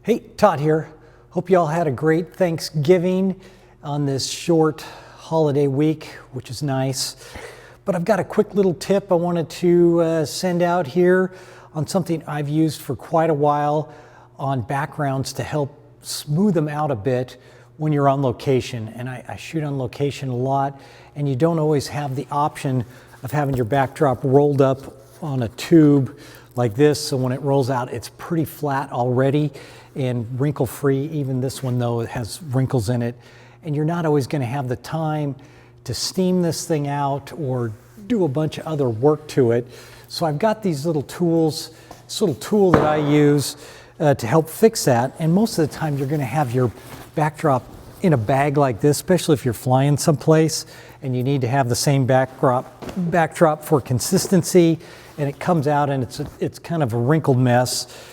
Hey, Todd here. Hope you all had a great Thanksgiving on this short holiday week, which is nice. But I've got a quick little tip I wanted to send out here on something I've used for quite a while on backgrounds to help smooth them out a bit when you're on location. And I shoot on location a lot, and you don't always have the option of having your backdrop rolled up on a tube like this, so when it rolls out, it's pretty flat already and wrinkle-free. Even this one, though, it has wrinkles in it. And you're not always going to have the time to steam this thing out or do a bunch of other work to it. So I've got these little tools, this little tool that I use to help fix that. And most of the time, you're going to have your backdrop in a bag like this, especially if you're flying someplace and you need to have the same backdrop for consistency, and it comes out and it's kind of a wrinkled mess,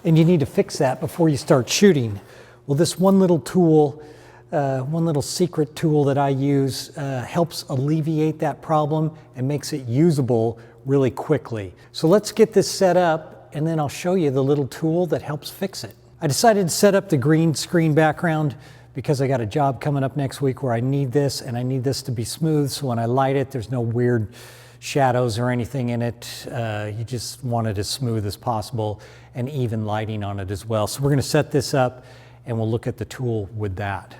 and you need to fix that before you start shooting. Well, this one little tool, one little secret tool that I use helps alleviate that problem and makes it usable really quickly. So let's get this set up, and then I'll show you the little tool that helps fix it. I decided to set up the green screen background because I got a job coming up next week where I need this, and I need this to be smooth, so when I light it, there's no weird shadows or anything in it. You just want it as smooth as possible and even lighting on it as well. So we're going to set this up and we'll look at the tool with that.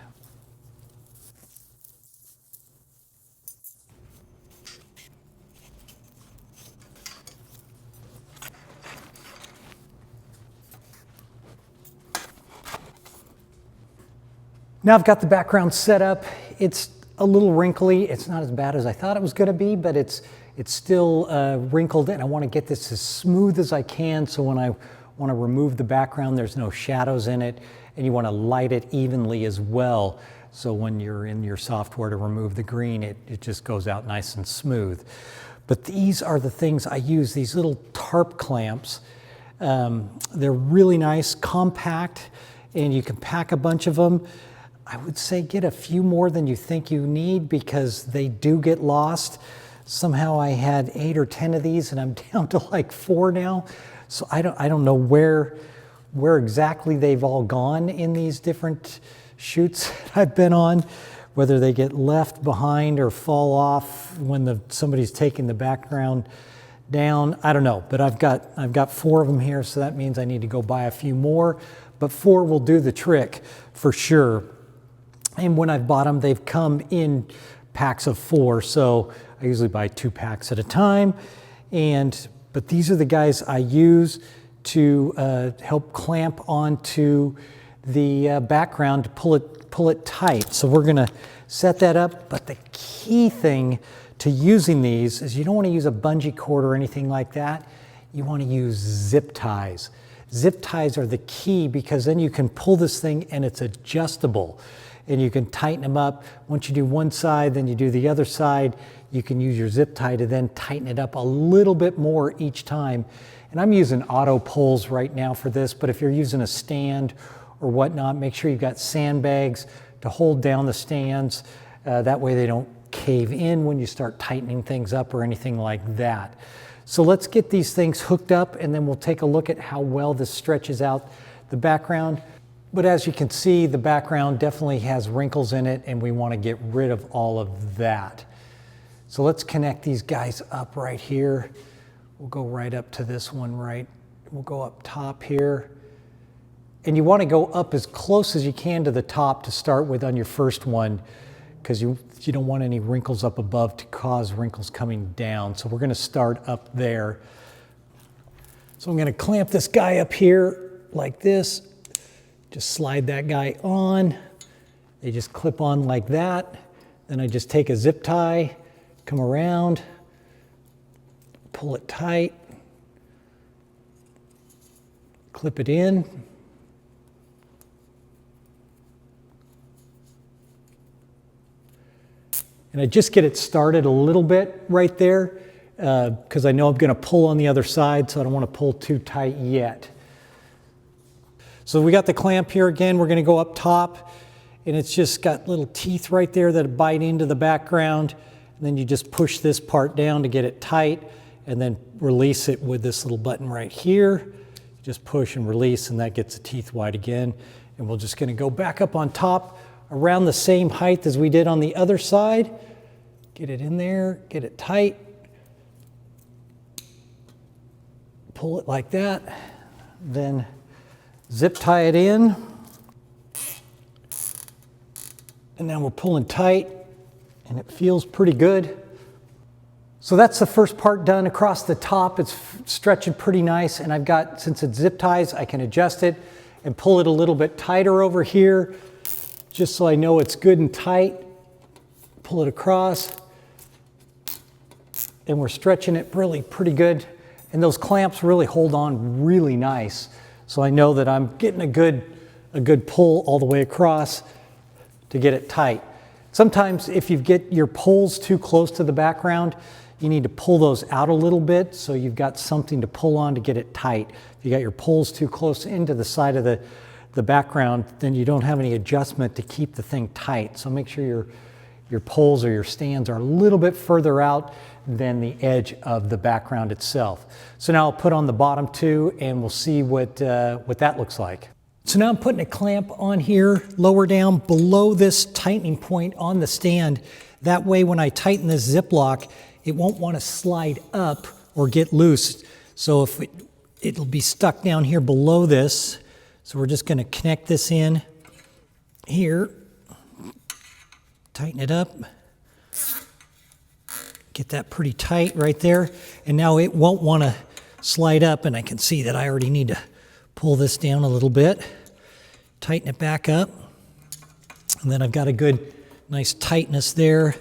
Now I've got the background set up. It's a little wrinkly. It's not as bad as I thought it was going to be, but it's still wrinkled, and I want to get this as smooth as I can, so when I want to remove the background, there's no shadows in it, and you want to light it evenly as well, so when you're in your software to remove the green, it just goes out nice and smooth. But these are the things I use, these little tarp clamps. They're really nice, compact, and you can pack a bunch of them. I would say get a few more than you think you need because they do get lost. Somehow I had 8 or 10 of these and I'm down to like 4 now. So I don't know where exactly they've all gone in these different shoots I've been on, whether they get left behind or fall off when somebody's taking the background down. I don't know, but I've got 4 of them here, so that means I need to go buy a few more, but 4 will do the trick for sure. And when I've bought them, they've come in packs of 4, so I usually buy 2 packs at a time. But these are the guys I use to help clamp onto the background to pull it tight. So we're gonna set that up, but the key thing to using these is you don't want to use a bungee cord or anything like that. You want to use zip ties. Zip ties are the key because then you can pull this thing and it's adjustable. And you can tighten them up. Once you do one side, then you do the other side. You can use your zip tie to then tighten it up a little bit more each time. And I'm using auto pulls right now for this, but if you're using a stand or whatnot, make sure you've got sandbags to hold down the stands. That way they don't cave in when you start tightening things up or anything like that. So let's get these things hooked up, and then we'll take a look at how well this stretches out the background. But as you can see, the background definitely has wrinkles in it, and we want to get rid of all of that. So let's connect these guys up right here. We'll go right up to this one, right? We'll go up top here. And you want to go up as close as you can to the top to start with on your first one, because you don't want any wrinkles up above to cause wrinkles coming down. So we're going to start up there. So I'm going to clamp this guy up here like this. Just slide that guy on. They just clip on like that. Then I just take a zip tie, come around, pull it tight, clip it in. And I just get it started a little bit right there because I know I'm going to pull on the other side, so I don't want to pull too tight yet. So we got the clamp here again. We're going to go up top, and it's just got little teeth right there that bite into the background. And then you just push this part down to get it tight, and then release it with this little button right here. just push and release, and that gets the teeth wide again. And we're just gonna go back up on top around the same height as we did on the other side. Get it in there, get it tight. Pull it like that, then zip tie it in. And now we're pulling tight, and it feels pretty good. So that's the first part done across the top. It's stretching pretty nice, and I've got, since it zip ties, I can adjust it and pull it a little bit tighter over here, just so I know it's good and tight. Pull it across, and we're stretching it really pretty good. And those clamps really hold on really nice. So I know that I'm getting a good pull all the way across to get it tight. Sometimes if you get your poles too close to the background, you need to pull those out a little bit so you've got something to pull on to get it tight. If you got your poles too close into the side of the background, then you don't have any adjustment to keep the thing tight. So make sure your poles or your stands are a little bit further out than the edge of the background itself. So now I'll put on the bottom two, and we'll see what that looks like. So now I'm putting a clamp on here, lower down below this tightening point on the stand. That way when I tighten this zip lock, it won't want to slide up or get loose. So if it'll be stuck down here below this. So we're just going to connect this in here, tighten it up. Get that pretty tight right there. And now it won't want to slide up, and I can see that I already need to pull this down a little bit, tighten it back up. And then I've got a good, nice tightness there,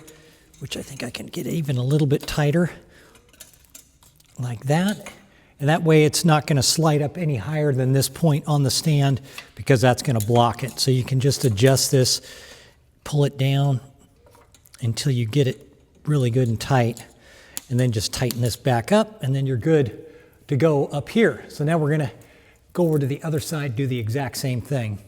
which I think I can get even a little bit tighter, like that. And that way it's not going to slide up any higher than this point on the stand, because that's going to block it. So you can just adjust this, pull it down until you get it really good and tight, and then just tighten this back up, and then you're good to go up here. So now we're gonna go over to the other side, do the exact same thing.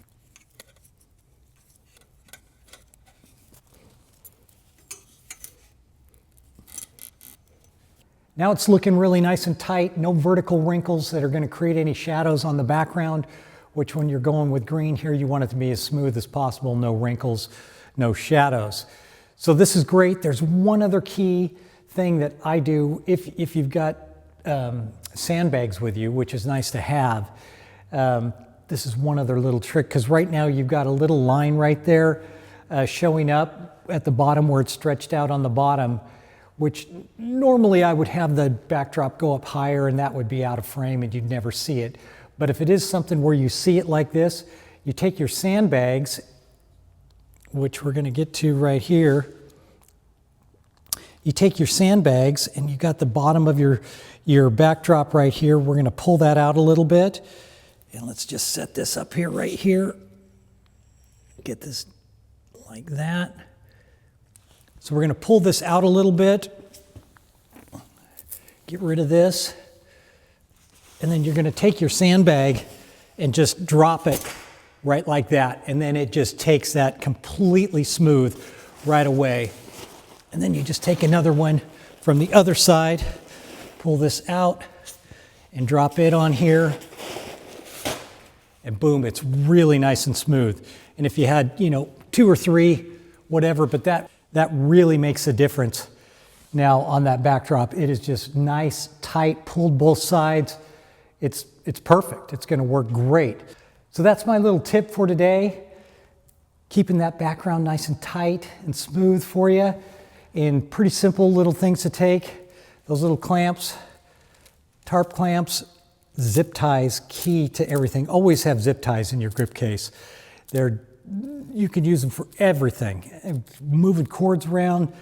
Now it's looking really nice and tight, no vertical wrinkles that are gonna create any shadows on the background, which when you're going with green here, you want it to be as smooth as possible, no wrinkles, no shadows. So this is great. There's one other key thing that I do if you've got sandbags with you, which is nice to have. This is one other little trick, because right now you've got a little line right there showing up at the bottom where it's stretched out on the bottom, which normally I would have the backdrop go up higher, and that would be out of frame and you'd never see it. But if it is something where you see it like this, you take your sandbags, which we're going to get to right here. You take your sandbags, and you got the bottom of your backdrop right here. We're going to pull that out a little bit, and let's just set this up here, right here. Get this like that. So we're going to pull this out a little bit, get rid of this, and then you're going to take your sandbag and just drop it right like that, and then it just takes that completely smooth right away. And then you just take another one from the other side, pull this out, and drop it on here, and boom, it's really nice and smooth. And if you had, 2 or 3, whatever, but that really makes a difference now on that backdrop. It is just nice, tight, pulled both sides. It's perfect. It's going to work great. So that's my little tip for today, keeping that background nice and tight and smooth for you, and pretty simple little things to take. Those little clamps, tarp clamps, zip ties, key to everything. Always have zip ties in your grip case. You can use them for everything. Moving cords around,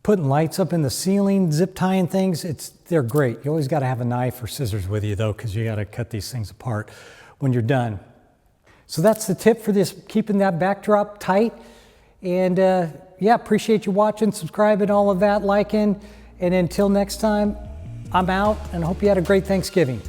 putting lights up in the ceiling, zip tying things, they're great. You always got to have a knife or scissors with you though, because you got to cut these things apart when you're done. So that's the tip for this, keeping that backdrop tight. And yeah, appreciate you watching, subscribing, all of that, liking. And until next time, I'm out, and I hope you had a great Thanksgiving.